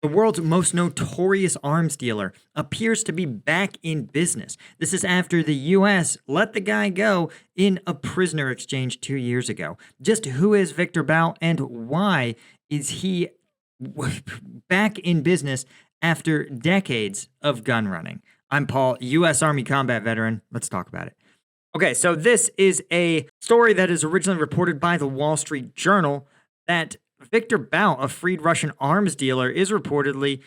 The world's most notorious arms dealer appears to be back in business. This is after the U.S. let the guy go in a prisoner exchange 2 years ago. Just who is Viktor Bout and why is he back in business after decades of gun running? I'm Paul, U.S. Army combat veteran. Let's talk about it. Okay, so this is a story that is originally reported by the Wall Street Journal that Viktor Bout, a freed Russian arms dealer, is reportedly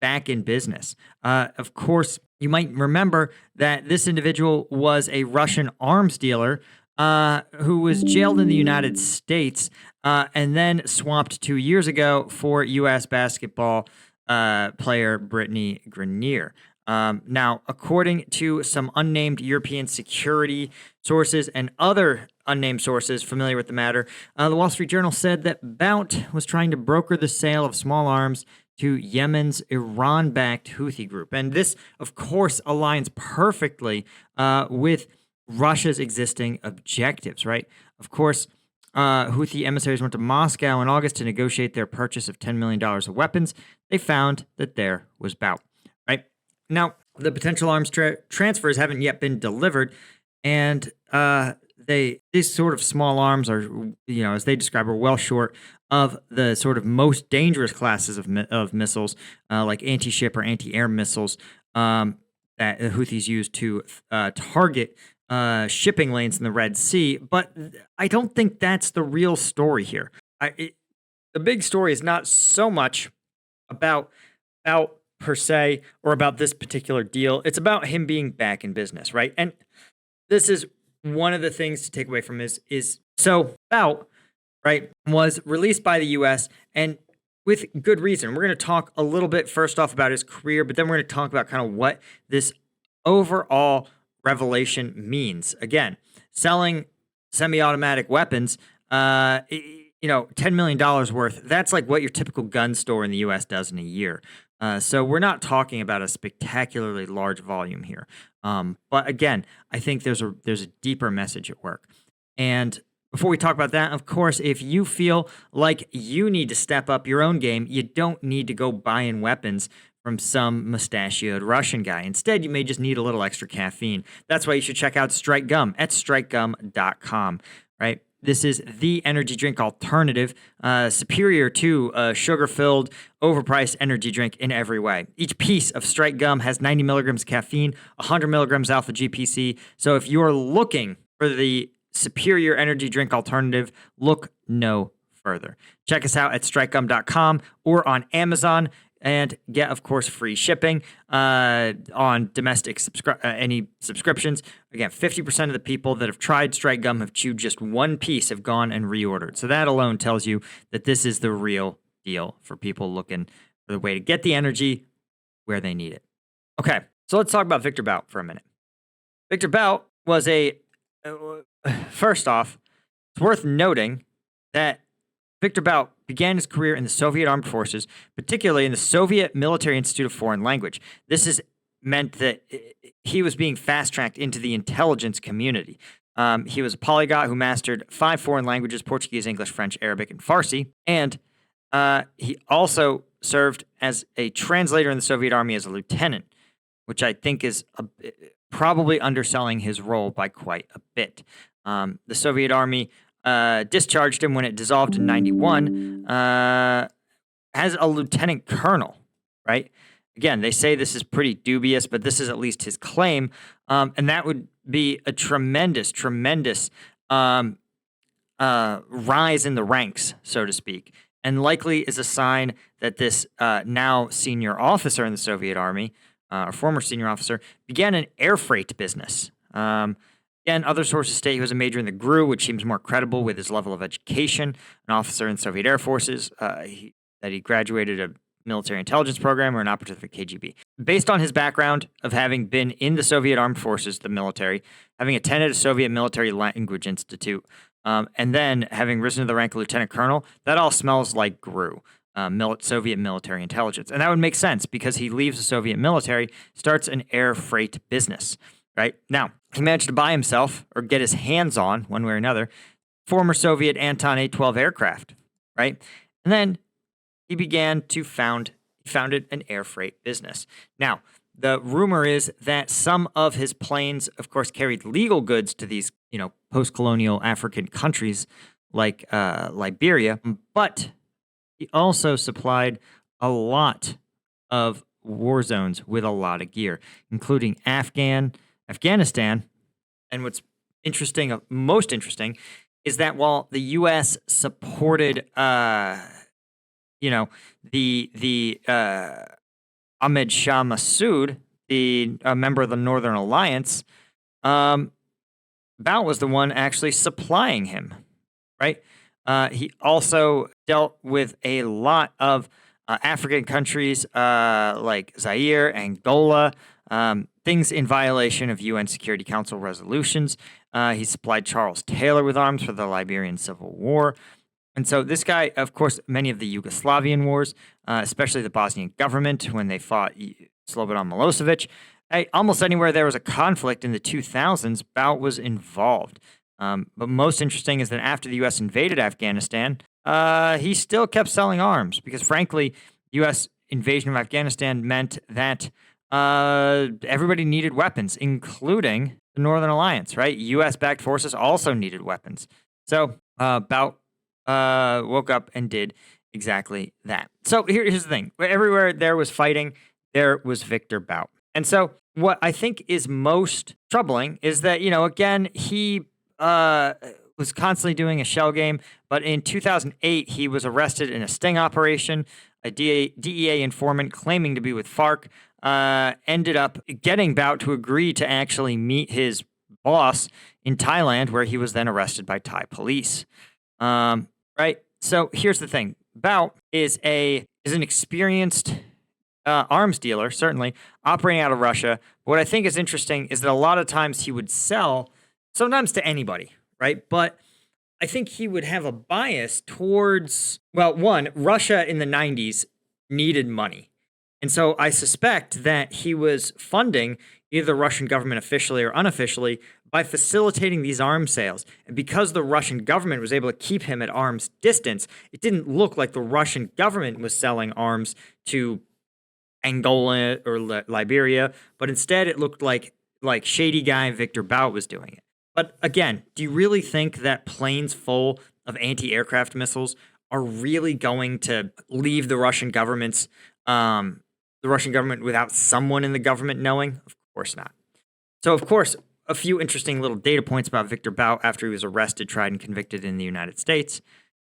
back in business. Of course, you might remember that this individual was a Russian arms dealer who was jailed in the United States and then swapped 2 years ago for U.S. basketball player Brittany Grenier. Now, according to some unnamed European security sources and other unnamed sources familiar with the matter, the Wall Street Journal said that Bout was trying to broker the sale of small arms to Yemen's Iran-backed Houthi group. And this, of course, aligns perfectly with Russia's existing objectives, right? Of course, Houthi emissaries went to Moscow in August to negotiate their purchase of $10 million of weapons. They found that there was Bout, right? Now, the potential arms transfers haven't yet been delivered, and these sort of small arms are, as they describe, are well short of the sort of most dangerous classes of missiles, like anti-ship or anti-air missiles that the Houthis use to target shipping lanes in the Red Sea. But I don't think that's the real story here. The big story is not so much about per se, or about this particular deal. It's about him being back in business, right? And this is one of the things to take away from this is so Bout, right, was released by the U.S. and with good reason. We're going to talk a little bit first off about his career, but then we're going to talk about kind of what this overall revelation means. Again, selling semi-automatic weapons, $10 million worth, that's like what your typical gun store in the U.S. does in a year. So we're not talking about a spectacularly large volume here. But again, I think there's a deeper message at work. And before we talk about that, of course, if you feel like you need to step up your own game, you don't need to go buying weapons from some mustachioed Russian guy. Instead, you may just need a little extra caffeine. That's why you should check out Strike Gum at strikegum.com, right? This is the energy drink alternative, superior to a sugar-filled, overpriced energy drink in every way. Each piece of Strike Gum has 90 milligrams caffeine, 100 milligrams alpha GPC. So if you're looking for the superior energy drink alternative, look no further. Check us out at strikegum.com or on Amazon. And get, of course, free shipping on domestic any subscriptions. Again, 50% of the people that have tried Strike Gum have chewed just one piece, have gone and reordered. So that alone tells you that this is the real deal for people looking for the way to get the energy where they need it. Okay, so let's talk about Viktor Bout for a minute. Viktor Bout was first off, it's worth noting that Viktor Bout began his career in the Soviet Armed Forces, particularly in the Soviet Military Institute of Foreign Language. This has meant that he was being fast-tracked into the intelligence community. He was a polyglot who mastered 5 foreign languages: Portuguese, English, French, Arabic, and Farsi. And he also served as a translator in the Soviet Army as a lieutenant, which I think is probably underselling his role by quite a bit. The Soviet Army discharged him when it dissolved in 91 as a lieutenant colonel, right? Again, they say this is pretty dubious, but this is at least his claim. And that would be a tremendous rise in the ranks, so to speak, and likely is a sign that this now senior officer in the Soviet Army, or former senior officer, began an air freight business. Again, other sources state he was a major in the GRU, which seems more credible with his level of education, an officer in Soviet Air Forces, that he graduated a military intelligence program or an operative at KGB. Based on his background of having been in the Soviet Armed Forces, the military, having attended a Soviet Military Language Institute, and then having risen to the rank of lieutenant colonel, that all smells like GRU, Soviet military intelligence. And that would make sense because he leaves the Soviet military, starts an air freight business. Right? Now, he managed to buy himself, or get his hands on, one way or another, former Soviet Anton A-12 aircraft, right? And then he began to found he founded an air freight business. Now, the rumor is that some of his planes, of course, carried legal goods to these, post-colonial African countries like Liberia, but he also supplied a lot of war zones with a lot of gear, including Afghanistan. And what's interesting, most interesting, is that while the U.S. supported, the Ahmed Shah Massoud, the member of the Northern Alliance, Bout was the one actually supplying him, right? He also dealt with a lot of African countries like Zaire, Angola, things in violation of UN Security Council resolutions. He supplied Charles Taylor with arms for the Liberian Civil War. And so this guy, of course, many of the Yugoslavian wars, especially the Bosnian government when they fought Slobodan Milosevic, almost anywhere there was a conflict in the 2000s, Bout was involved. But most interesting is that after the U.S. invaded Afghanistan, he still kept selling arms because, frankly, U.S. invasion of Afghanistan meant that everybody needed weapons, including the Northern Alliance, right? U.S.-backed forces also needed weapons. So Bout woke up and did exactly that. So here's the thing. Everywhere there was fighting, there was Viktor Bout. And so what I think is most troubling is that, again, he was constantly doing a shell game, but in 2008, he was arrested in a sting operation. A DEA informant claiming to be with FARC ended up getting Bout to agree to actually meet his boss in Thailand, where he was then arrested by Thai police. Right? So here's the thing. Bout is an experienced arms dealer, certainly, operating out of Russia. What I think is interesting is that a lot of times he would sell, sometimes to anybody, right? But I think he would have a bias towards, one, Russia in the 90s needed money. And so I suspect that he was funding either the Russian government officially or unofficially by facilitating these arms sales. And because the Russian government was able to keep him at arm's distance, it didn't look like the Russian government was selling arms to Angola or Liberia, but instead it looked like shady guy Viktor Bout was doing it. But again, do you really think that planes full of anti-aircraft missiles are really going to leave the Russian government without someone in the government knowing? Of course not. So, of course, a few interesting little data points about Viktor Bout after he was arrested, tried, and convicted in the United States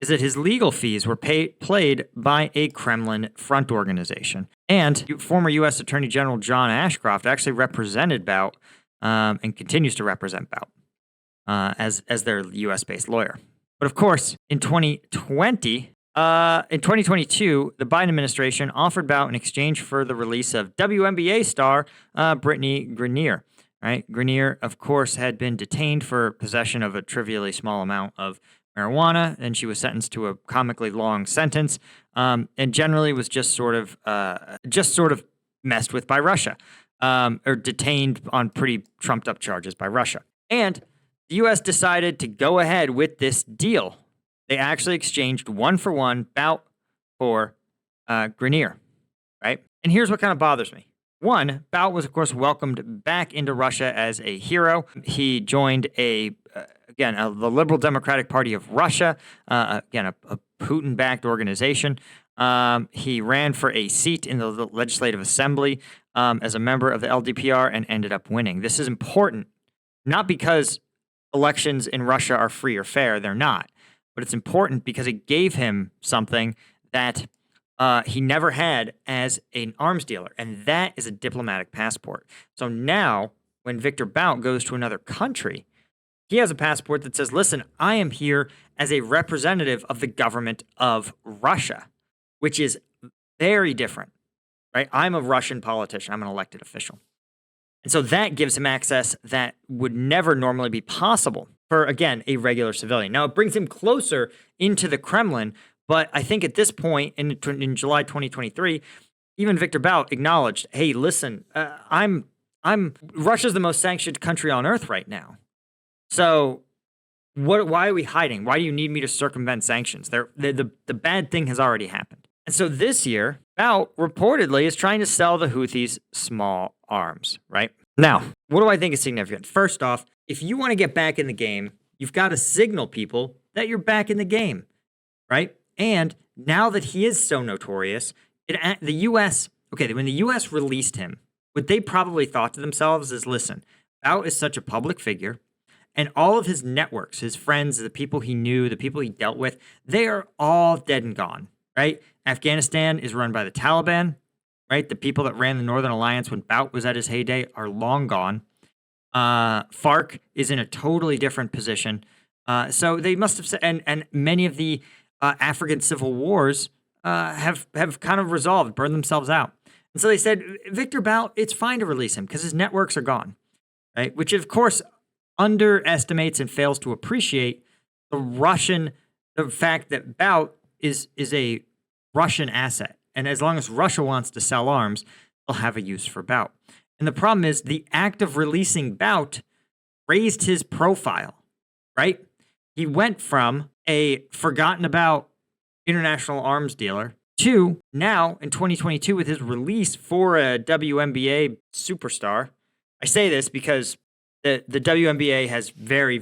is that his legal fees were played by a Kremlin front organization. And former U.S. Attorney General John Ashcroft actually represented Bout and continues to represent Bout as their U.S.-based lawyer. But of course, in 2022, the Biden administration offered Bout in exchange for the release of WNBA star Brittany Grenier. Right, Grenier, of course, had been detained for possession of a trivially small amount of marijuana, and she was sentenced to a comically long sentence, and generally was just sort of messed with by Russia, or detained on pretty trumped-up charges by Russia. And the U.S. decided to go ahead with this deal. They actually exchanged one-for-one Bout for Grenier, right? And here's what kind of bothers me. One, Bout was, of course, welcomed back into Russia as a hero. He joined the Liberal Democratic Party of Russia, a Putin-backed organization. He ran for a seat in the Legislative Assembly as a member of the LDPR and ended up winning. This is important, not because elections in Russia are free or fair. They're not. But it's important because it gave him something that he never had as an arms dealer, and that is a diplomatic passport. So now, when Viktor Bout goes to another country, he has a passport that says, listen, I am here as a representative of the government of Russia, which is very different, right? I'm a Russian politician. I'm an elected official. And so that gives him access that would never normally be possible for, again, a regular civilian. Now, it brings him closer into the Kremlin, but I think at this point in July 2023, even Viktor Bout acknowledged, hey, listen, Russia's the most sanctioned country on earth right now. So why are we hiding? Why do you need me to circumvent sanctions? The bad thing has already happened. And so this year, Bout reportedly is trying to sell the Houthis small arms, right? Now, what do I think is significant? First off, if you want to get back in the game, you've got to signal people that you're back in the game, right? And now that he is so notorious, the U.S., okay, when the U.S. released him, what they probably thought to themselves is, listen, Bout is such a public figure, and all of his networks, his friends, the people he knew, the people he dealt with, they are all dead and gone, right? Afghanistan is run by the Taliban, right? The people that ran the Northern Alliance when Bout was at his heyday are long gone. FARC is in a totally different position. So they must have said, and many of the African civil wars have kind of resolved, burned themselves out. And so they said, Viktor Bout, it's fine to release him because his networks are gone, right? Which, of course, underestimates and fails to appreciate the fact that Bout is a Russian asset. And as long as Russia wants to sell arms, they'll have a use for Bout. And the problem is the act of releasing Bout raised his profile, right? He went from a forgotten about international arms dealer to now in 2022 with his release for a WNBA superstar. I say this because the WNBA has a very,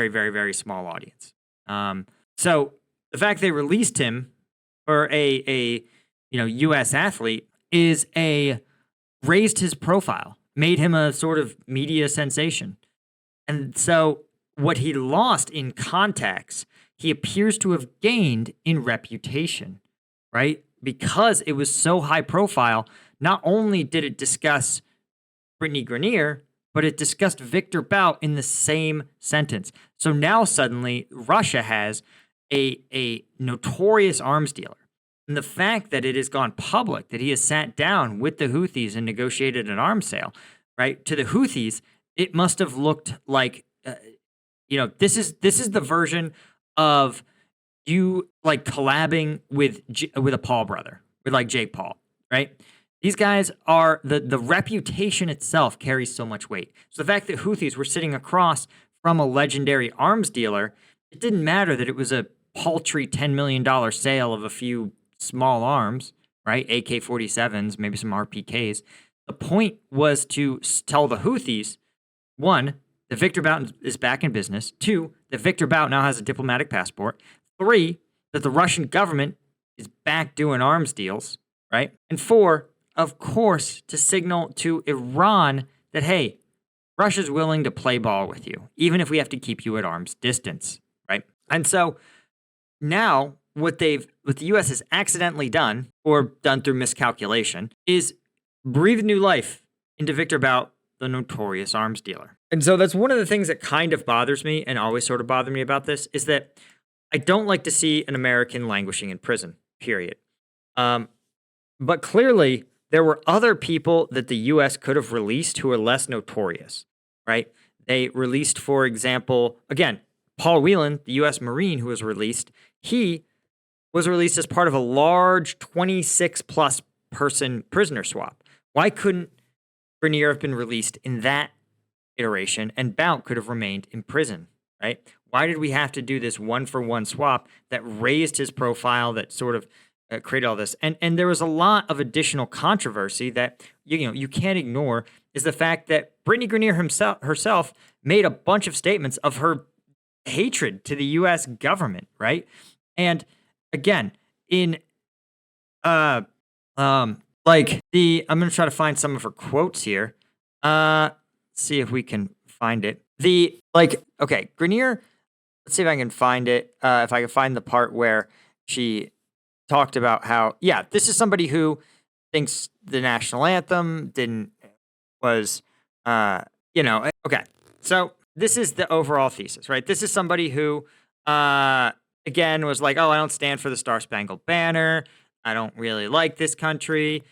very small audience. So the fact they released him for a U.S. athlete raised his profile, made him a sort of media sensation. And so what he lost in contacts, he appears to have gained in reputation, right? Because it was so high profile, not only did it discuss Brittany Grenier, but it discussed Viktor Bout in the same sentence. So now suddenly Russia has a notorious arms dealer. And the fact that it has gone public, that he has sat down with the Houthis and negotiated an arms sale, right? To the Houthis, it must have looked like, this is the version of you like collabing with a Paul brother, with like Jake Paul, right? These guys are, the reputation itself carries so much weight. So the fact that Houthis were sitting across from a legendary arms dealer, it didn't matter that it was a paltry $10 million sale of a few small arms, right? AK-47s, maybe some RPKs. The point was to tell the Houthis, one, that Viktor Bout is back in business. Two, that Viktor Bout now has a diplomatic passport. Three, that the Russian government is back doing arms deals, right? And four, of course, to signal to Iran that, hey, Russia's willing to play ball with you, even if we have to keep you at arm's distance, right? And so now what the U.S. has accidentally done, or done through miscalculation, is breathe new life into Viktor Bout, the notorious arms dealer. And so that's one of the things that kind of bothers me and always sort of bothered me about this, is that I don't like to see an American languishing in prison, period. But clearly, there were other people that the U.S. could have released who are less notorious, right? They released, for example, again, Paul Whelan, the U.S. Marine who was released, he was released as part of a large 26-plus person prisoner swap. Why couldn't Grenier have been released in that iteration and Bout could have remained in prison, right? Why did we have to do this one-for-one swap that raised his profile, that sort of created all this? And there was a lot of additional controversy that you can't ignore, is the fact that Brittany Grenier herself made a bunch of statements of her hatred to the U.S. government, right? And again, I'm going to try to find some of her quotes here. See if we can find it. Grenier, let's see if I can find it. If I can find the part where she talked about how, this is somebody who thinks the national anthem okay. So this is the overall thesis, right? This is somebody who, again, was like, oh, I don't stand for the Star Spangled Banner. I don't really like this country.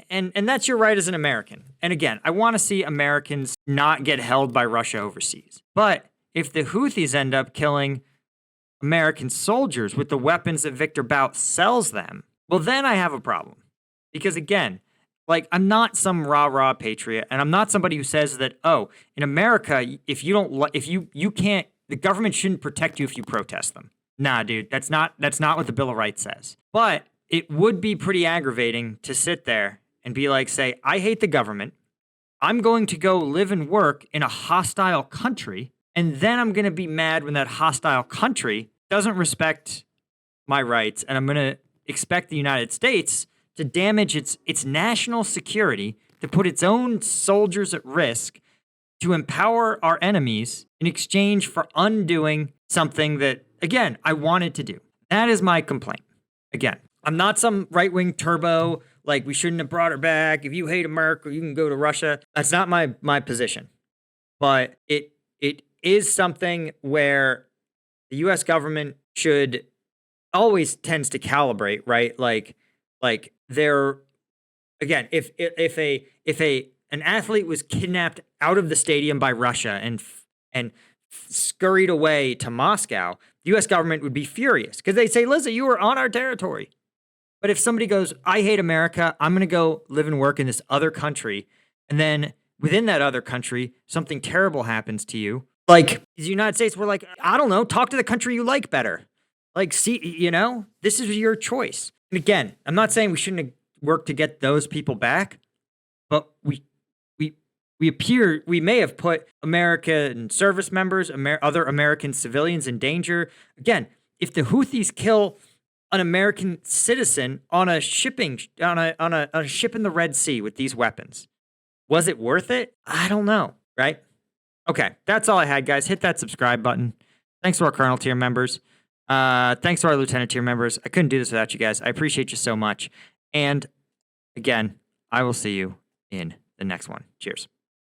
And that's your right as an American. And again, I want to see Americans not get held by Russia overseas. But if the Houthis end up killing American soldiers with the weapons that Viktor Bout sells them, well, then I have a problem. Because again, I'm not some rah-rah patriot, and I'm not somebody who says that, oh, in America, if you don't, if you can't, the government shouldn't protect you if you protest them. Nah, dude, that's not what the Bill of Rights says. But it would be pretty aggravating to sit there and be like, say, I hate the government. I'm going to go live and work in a hostile country, and then I'm going to be mad when that hostile country doesn't respect my rights, and I'm going to expect the United States to damage its national security, to put its own soldiers at risk, to empower our enemies in exchange for undoing something that, again, I wanted to do. That is my complaint. Again, I'm not some right-wing turbo, like we shouldn't have brought her back. If you hate America, you can go to Russia. That's not my position. But it is something where the US government should always tends to calibrate, right? Like they're, again, if an athlete was kidnapped out of the stadium by Russia and scurried away to Moscow, the US government would be furious because they'd say, listen, you were on our territory. But if somebody goes, I hate America, I'm going to go live and work in this other country, and then within that other country, something terrible happens to you, like the United States, we're like, I don't know, talk to the country you like better. Like, see, this is your choice. And again, I'm not saying we shouldn't have worked to get those people back, but we may have put American service members, other American civilians in danger. Again, if the Houthis kill an American citizen on a ship in the Red Sea with these weapons, was it worth it? I don't know, right? Okay, that's all I had, guys. Hit that subscribe button. Thanks to our Colonel tier members. Thanks to our Lieutenant tier members. I couldn't do this without you guys. I appreciate you so much. And again, I will see you in the next one. Cheers.